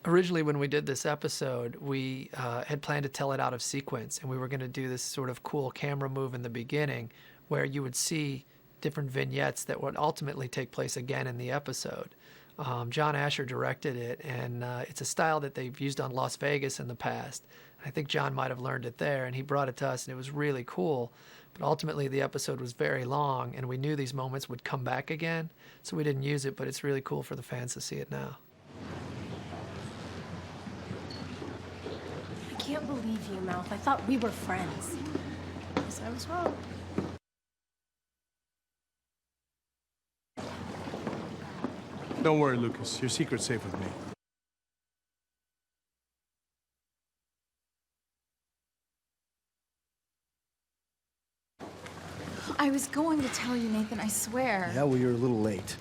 Originally, when we did this episode, we had planned to tell it out of sequence, and we were going to do this sort of cool camera move in the beginning where you would see different vignettes that would ultimately take place again in the episode. John Asher directed it, and it's a style that they've used on Las Vegas in the past. I think John might have learned it there, and he brought it to us, and it was really cool. But ultimately, the episode was very long, and we knew these moments would come back again, so we didn't use it, but it's really cool for the fans to see it now. I can't believe you, Mouth. I thought we were friends. Guess I was wrong. Don't worry, Lucas. Your secret's safe with me. I was going to tell you, Nathan, I swear. Yeah, well, you're a little late.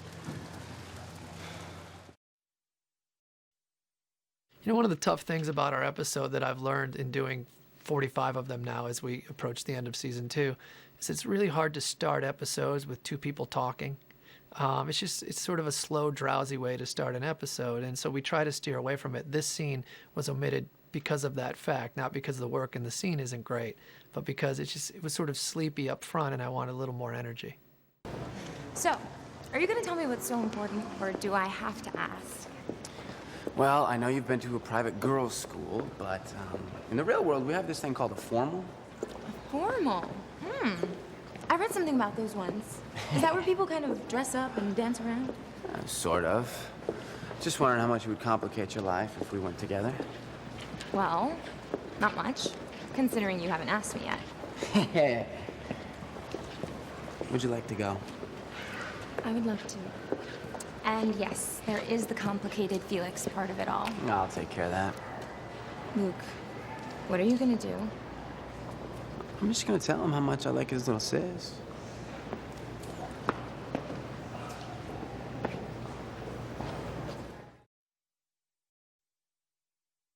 You know, one of the tough things about our episode that I've learned in doing 45 of them now as we approach the end of season 2 is it's really hard to start episodes with two people talking. It's sort of a slow, drowsy way to start an episode, and so we try to steer away from it. This scene was omitted because of that fact, not because the work in the scene isn't great, but because it was sort of sleepy up front, and I wanted a little more energy. So, are you going to tell me what's so important, or do I have to ask? Well, I know you've been to a private girls' school, but in the real world, we have this thing called a formal. A formal? I read something about those ones. Is that where people kind of dress up and dance around? Sort of. Just wondering how much it would complicate your life if we went together. Well, not much, considering you haven't asked me yet. Would you like to go? I would love to. And yes, there is the complicated Felix part of it all. I'll take care of that. Luke, what are you gonna do? I'm just gonna tell him how much I like his little sis.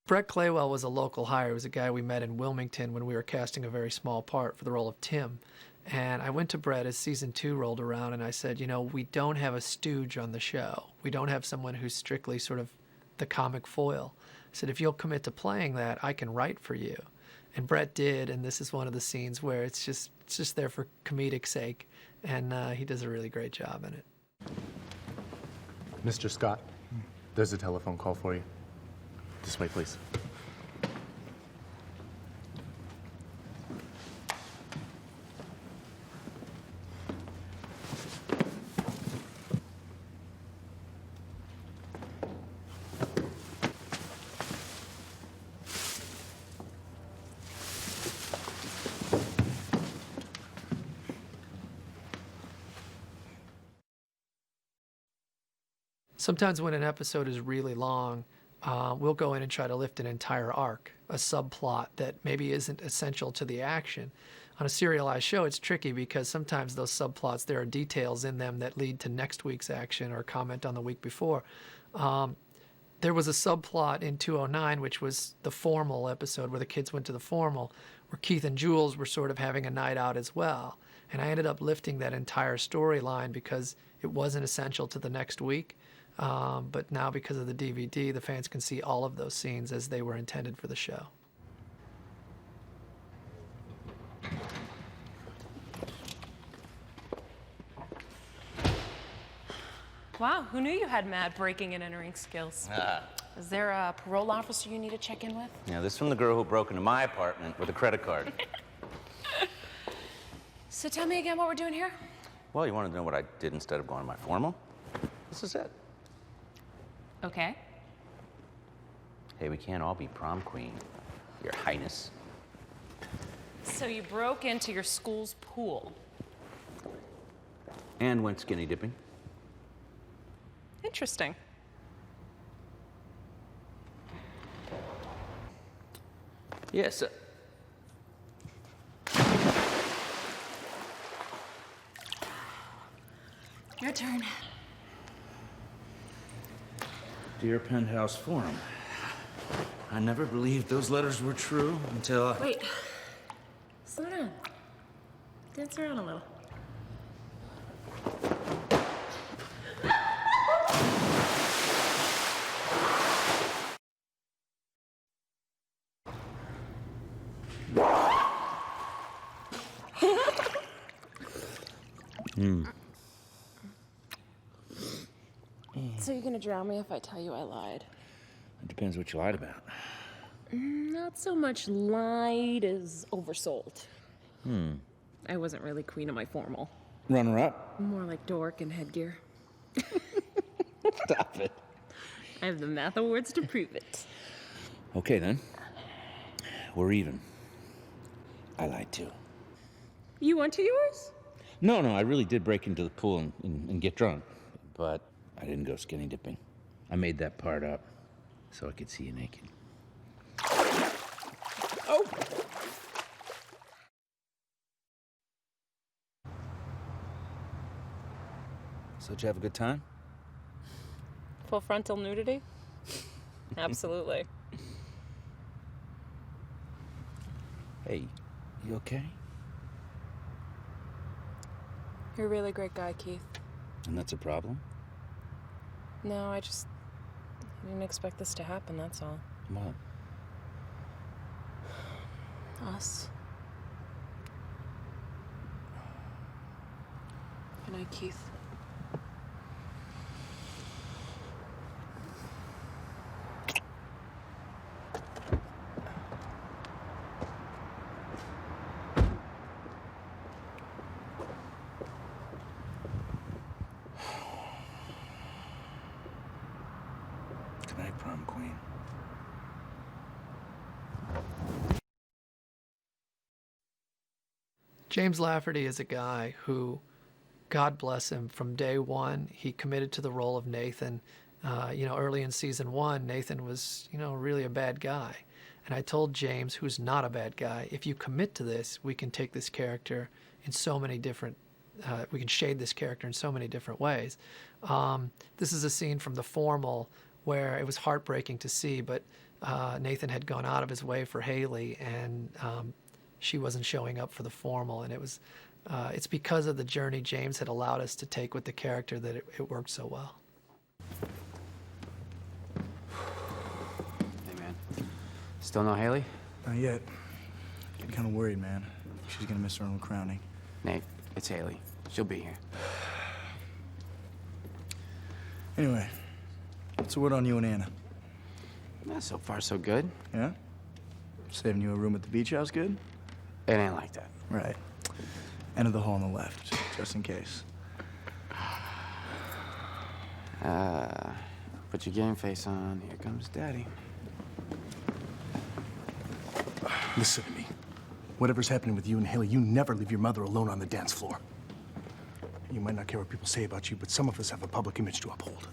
Brett Claywell was a local hire. He was a guy we met in Wilmington when we were casting a very small part for the role of Tim. And I went to Brett as season 2 rolled around, and I said, you know, we don't have a stooge on the show. We don't have someone who's strictly sort of the comic foil. I said, if you'll commit to playing that, I can write for you. And Brett did, and this is one of the scenes where it's just there for comedic sake, and he does a really great job in it. Mr. Scott, there's a telephone call for you. This way, please. Sometimes when an episode is really long, we'll go in and try to lift an entire arc, a subplot that maybe isn't essential to the action. On a serialized show, it's tricky because sometimes those subplots, there are details in them that lead to next week's action or comment on the week before. There was a subplot in 209, which was the formal episode where the kids went to the formal, where Keith and Jules were sort of having a night out as well. And I ended up lifting that entire storyline because it wasn't essential to the next week. But now because of the DVD, the fans can see all of those scenes as they were intended for the show. Wow, who knew you had mad breaking and entering skills? Is there a parole officer you need to check in with? Yeah, this is from the girl who broke into my apartment with a credit card. So tell me again what we're doing here? Well, you wanted to know what I did instead of going to my formal? This is it. Okay. Hey, we can't all be prom queen, Your Highness. So you broke into your school's pool. And went skinny dipping. Interesting. Yes. Your turn. Dear Penthouse Forum, I never believed those letters were true until I... Wait. Slow down. Dance around a little. So you're gonna drown me if I tell you I lied? It depends what you lied about. Not so much lied as oversold. I wasn't really queen of my formal. Runner up. More like dork and headgear. Stop it. I have the math awards to prove it. Okay, then. We're even. I lied too. You went to yours? No, I really did break into the pool and get drunk. But I didn't go skinny dipping. I made that part up so I could see you naked. Oh! So did you have a good time? Full frontal nudity? Absolutely. Hey, you okay? You're a really great guy, Keith. And that's a problem? No, I didn't expect this to happen, that's all. What? Us. Good night, Keith. Good night, prom queen. James Lafferty is a guy who, God bless him, from day one, he committed to the role of Nathan. Early in season 1, Nathan was, really a bad guy. And I told James, who's not a bad guy, if you commit to this, we can take this character in so many different, we can shade this character in so many different ways. This is a scene from The Formal where it was heartbreaking to see, but Nathan had gone out of his way for Haley, and she wasn't showing up for The Formal, and it's because of the journey James had allowed us to take with the character that it worked so well. Hey, man. Still no Haley? Not yet. I'm kind of worried, man. She's gonna miss her own crowning. Nate, it's Haley. She'll be here. Anyway, what's the word on you and Anna? So far, so good. Yeah? Saving you a room at the beach house good? It ain't like that. Right. End of the hall on the left, just in case. Put your game face on. Here comes Daddy. Listen to me. Whatever's happening with you and Haley, you never leave your mother alone on the dance floor. You might not care what people say about you, but some of us have a public image to uphold.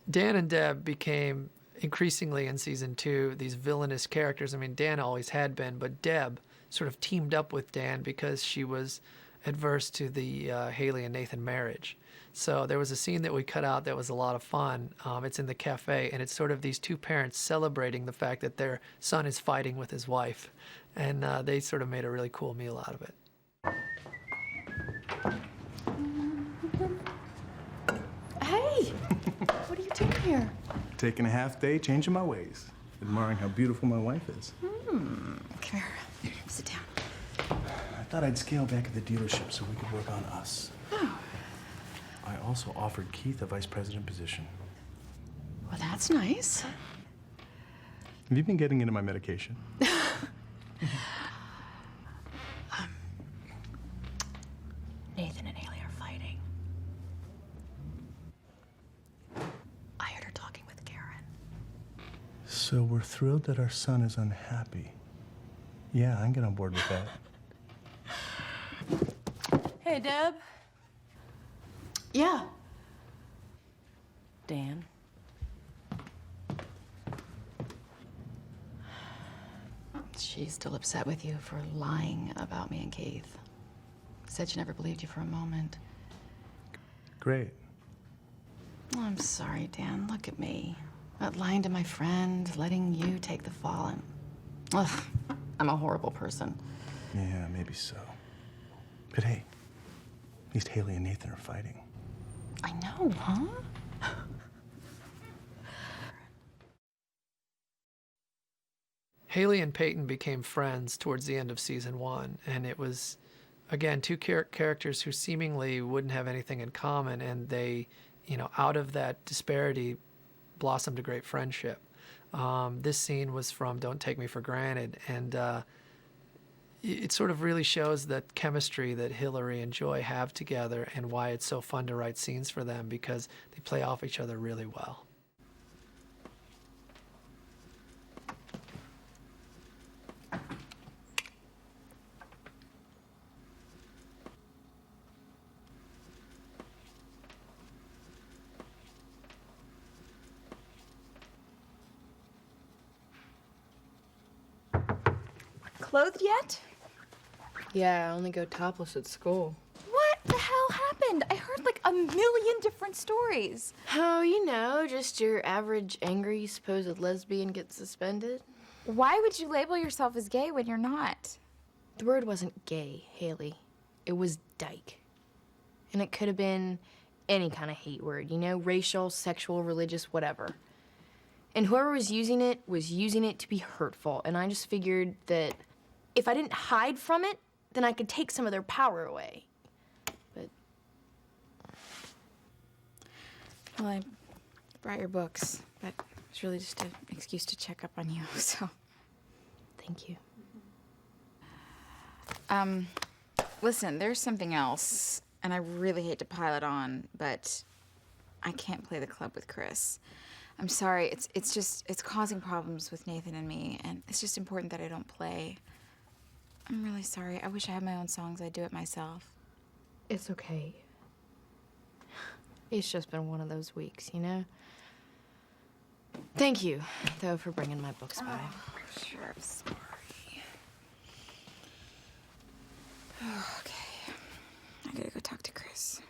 Dan and Deb became increasingly in season 2 these villainous characters. I mean, Dan always had been, but Deb sort of teamed up with Dan because she was adverse to the Haley and Nathan marriage. So there was a scene that we cut out that was a lot of fun. It's in the cafe, and it's sort of these two parents celebrating the fact that their son is fighting with his wife. And they sort of made a really cool meal out of it. Hey! What are you doing here? Taking a half day, changing my ways. Admiring how beautiful my wife is. Come here. Sit down. I thought I'd scale back at the dealership so we could work on us. Oh. I also offered Keith a vice president position. Well, that's nice. Have you been getting into my medication? Nathan and Haley are fighting. I heard her talking with Karen. So we're thrilled that our son is unhappy. Yeah, I can get on board with that. Hey, Deb. Yeah. Dan. She's still upset with you for lying about me and Keith. Said she never believed you for a moment. Great. Oh, I'm sorry, Dan. Look at me. Lying to my friend, letting you take the fall. Ugh, I'm a horrible person. Yeah, maybe so. But hey, at least Haley and Nathan are fighting. I know, huh? Haley and Peyton became friends towards the end of season 1, and it was, again, two characters who seemingly wouldn't have anything in common, and they, out of that disparity, blossomed a great friendship. This scene was from Don't Take Me for Granted, and it sort of really shows that chemistry that Hillary and Joy have together and why it's so fun to write scenes for them, because they play off each other really well. Clothed yet? Yeah, I only go topless at school. What the hell happened? I heard like a million different stories. Oh, just your average angry supposed lesbian gets suspended. Why would you label yourself as gay when you're not? The word wasn't gay, Haley. It was dyke. And it could have been any kind of hate word, racial, sexual, religious, whatever. And whoever was using it to be hurtful. And I just figured that if I didn't hide from it, then I could take some of their power away. But... Well, I brought your books, but it's really just an excuse to check up on you, so... Thank you. Listen, there's something else, and I really hate to pile it on, but I can't play the club with Chris. I'm sorry, it's causing problems with Nathan and me, and it's just important that I don't play. I'm really sorry. I wish I had my own songs. I'd do it myself. It's okay. It's just been one of those weeks, Thank you, though, for bringing my books by. Oh, sure, I'm sorry. Okay. I gotta go talk to Chris,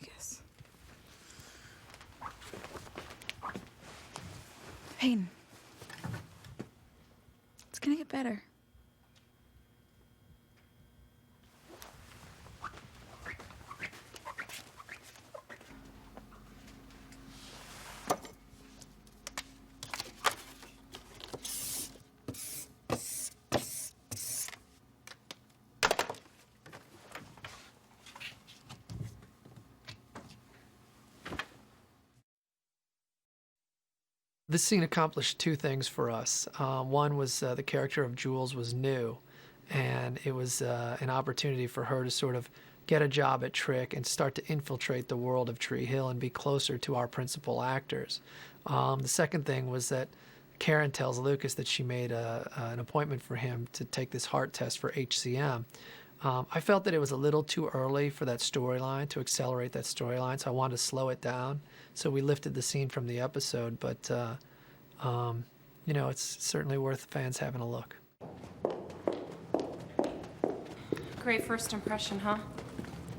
I guess. Peyton. It's gonna get better. This scene accomplished two things for us. One was the character of Jules was new, and it was an opportunity for her to sort of get a job at Trick and start to infiltrate the world of Tree Hill and be closer to our principal actors. The second thing was that Karen tells Lucas that she made an appointment for him to take this heart test for HCM. I felt that it was a little too early for that storyline, to accelerate that storyline, so I wanted to slow it down. So we lifted the scene from the episode, but, it's certainly worth fans having a look. Great first impression, huh?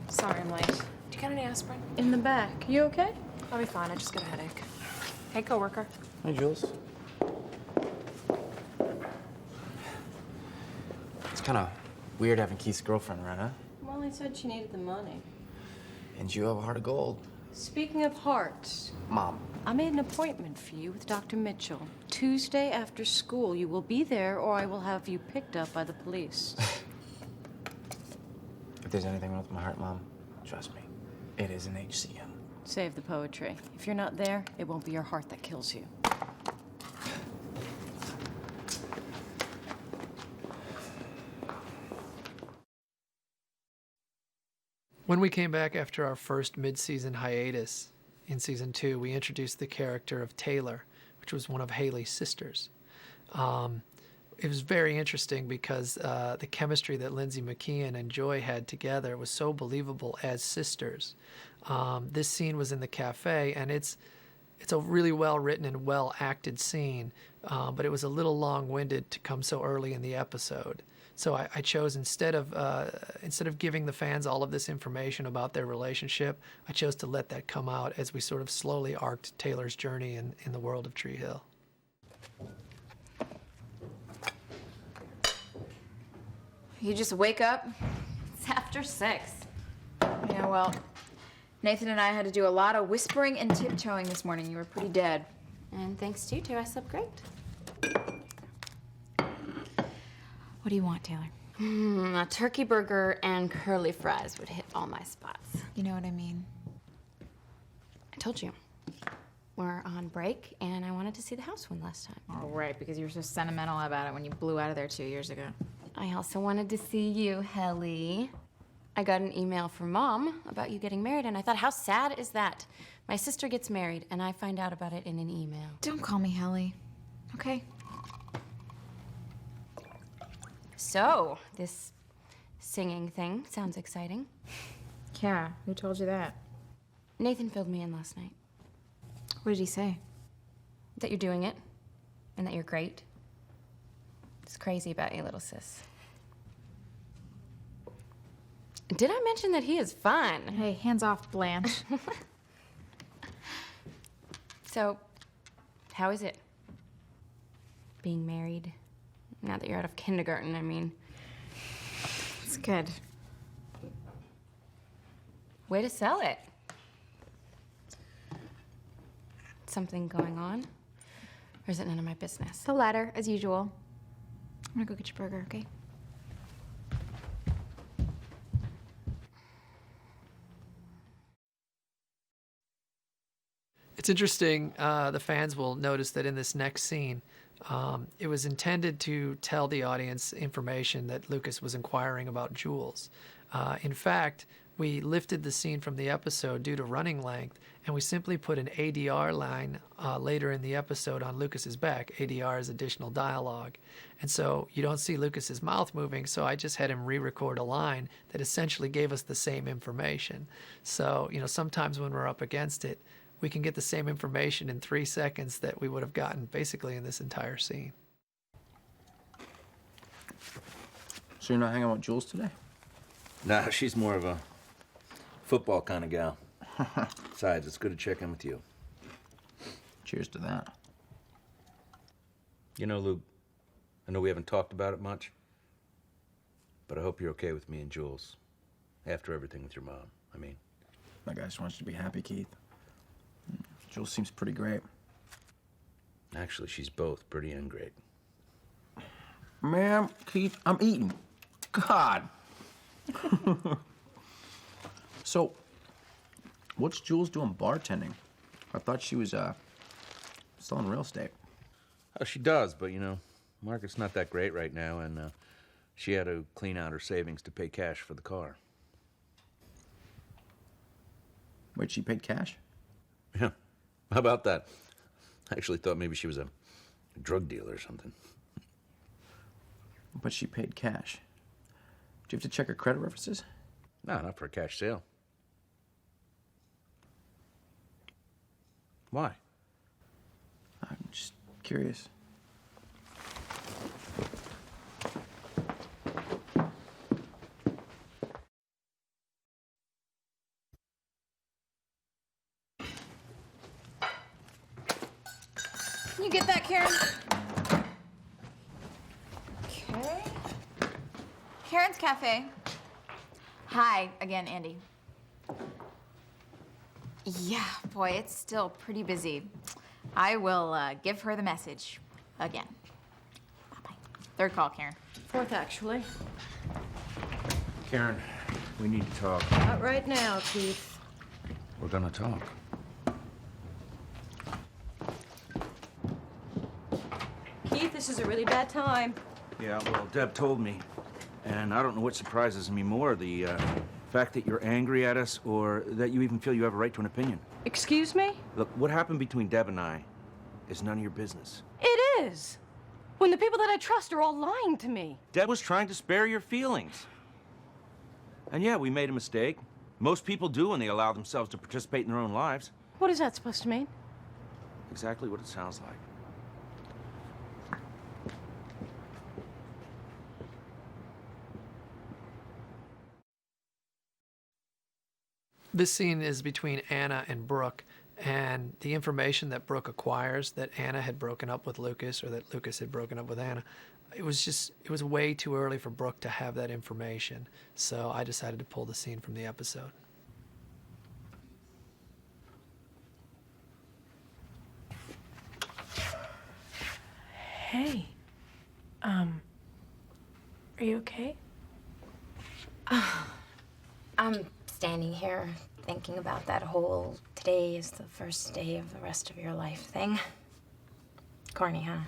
Sorry I'm late. Do you got any aspirin? In the back. You okay? I'll be fine. I just got a headache. Hey, coworker. Hi, Jules. It's kind of weird having Keith's girlfriend around, huh? Well, he said she needed the money. And you have a heart of gold. Speaking of hearts, Mom. I made an appointment for you with Dr. Mitchell. Tuesday after school. You will be there, or I will have you picked up by the police. If there's anything wrong with my heart, Mom, trust me, it is an HCM. Save the poetry. If you're not there, it won't be your heart that kills you. When we came back after our first mid-season hiatus in season 2, we introduced the character of Taylor, which was one of Haley's sisters. It was very interesting because the chemistry that Lindsay McKeon and Joy had together was so believable as sisters. This scene was in the cafe, and it's a really well-written and well-acted scene, but it was a little long-winded to come so early in the episode. So I chose, instead of giving the fans all of this information about their relationship, I chose to let that come out as we sort of slowly arced Taylor's journey in the world of Tree Hill. You just wake up? It's after 6. Yeah, well, Nathan and I had to do a lot of whispering and tiptoeing this morning. You were pretty dead. And thanks to you two, I slept great. What do you want, Taylor? A turkey burger and curly fries would hit all my spots. You know what I mean? I told you. We're on break, and I wanted to see the house one last time. Oh, right, because you were so sentimental about it when you blew out of there 2 years ago. I also wanted to see you, Helly. I got an email from Mom about you getting married, and I thought, how sad is that? My sister gets married, and I find out about it in an email. Don't call me Helly, okay? So, this singing thing sounds exciting. Yeah, who told you that? Nathan filled me in last night. What did he say? That you're doing it, and that you're great. It's crazy about you, little sis. Did I mention that he is fun? Hey, hands off, Blanche. So, how is it? Being married? Now that you're out of kindergarten, I mean. It's good. Way to sell it. Something going on? Or is it none of my business? The latter, as usual. I'm gonna go get your burger, okay? It's interesting, the fans will notice that in this next scene, it was intended to tell the audience information that Lucas was inquiring about Jules. In fact, we lifted the scene from the episode due to running length, and we simply put an ADR line later in the episode on Lucas's back. ADR is additional dialogue. And so you don't see Lucas's mouth moving, so I just had him re-record a line that essentially gave us the same information. So, you know, sometimes when we're up against it, we can get the same information in 3 seconds that we would have gotten basically in this entire scene. So you're not hanging out with Jules today? Nah, she's more of a football kind of gal. Besides, it's good to check in with you. Cheers to that. You know, Luke, I know we haven't talked about it much, but I hope you're okay with me and Jules. After everything with your mom, I mean. That guy just wants you to be happy, Keith. Jules seems pretty great. Actually, she's both pretty and great. Man, Keith, I'm eating. God. So, what's Jules doing bartending? I thought she was selling real estate. Oh, she does, but you know, market's not that great right now, and she had to clean out her savings to pay cash for the car. Wait, she paid cash? Yeah. How about that? I actually thought maybe she was a drug dealer or something. But she paid cash. Do you have to check her credit references? No, not for a cash sale. Why? I'm just curious. Can you get that, Karen? Okay. Karen's Cafe. Hi, again, Andy. Yeah, boy, it's still pretty busy. I will give her the message again. Bye-bye. Third call, Karen. Fourth, actually. Karen, we need to talk. Not right now, Keith. We're gonna talk. Keith, this is a really bad time. Yeah, well, Deb told me. And I don't know what surprises me more, the fact that you're angry at us or that you even feel you have a right to an opinion. Excuse me? Look, what happened between Deb and I is none of your business. It is. When the people that I trust are all lying to me. Deb was trying to spare your feelings. And yeah, we made a mistake. Most people do when they allow themselves to participate in their own lives. What is that supposed to mean? Exactly what it sounds like. This scene is between Anna and Brooke, and the information that Brooke acquires that Anna had broken up with Lucas or that Lucas had broken up with Anna, it was way too early for Brooke to have that information. So I decided to pull the scene from the episode. Hey, Are you okay? I'm standing here thinking about that whole today is the first day of the rest of your life thing. Corny, huh?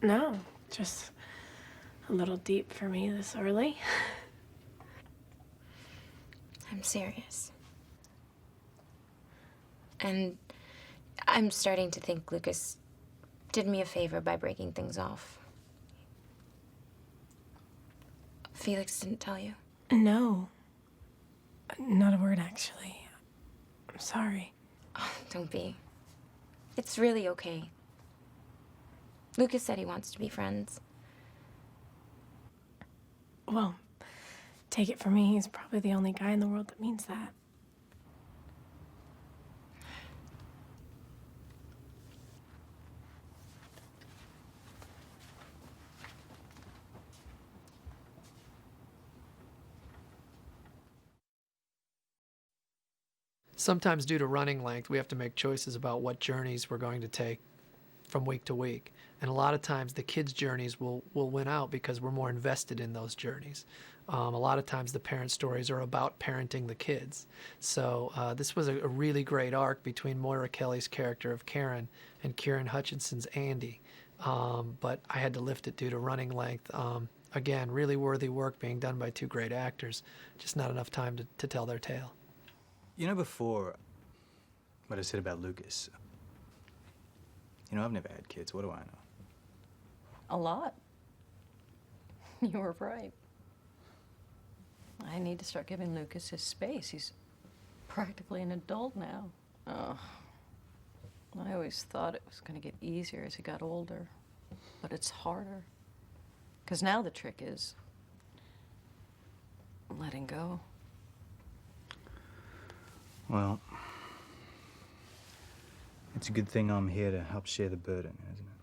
No, just a little deep for me this early. I'm serious. And I'm starting to think Lucas did me a favor by breaking things off. Felix didn't tell you? No. Not a word, actually. I'm sorry. Oh, don't be. It's really okay. Lucas said he wants to be friends. Well, take it from me, he's probably the only guy in the world that means that. Sometimes due to running length, we have to make choices about what journeys we're going to take from week to week. And a lot of times the kids' journeys will win out because we're more invested in those journeys. A lot of times the parent stories are about parenting the kids. So this was a really great arc between Moira Kelly's character of Karen and Kieran Hutchinson's Andy. But I had to lift it due to running length. Again, really worthy work being done by two great actors. Just not enough time to tell their tale. You know, before what I said about Lucas, you know, I've never had kids. What do I know? A lot. You were right. I need to start giving Lucas his space. He's practically an adult now. Oh, I always thought it was going to get easier as he got older, but it's harder. Because now the trick is letting go. Well, it's a good thing I'm here to help share the burden, isn't it?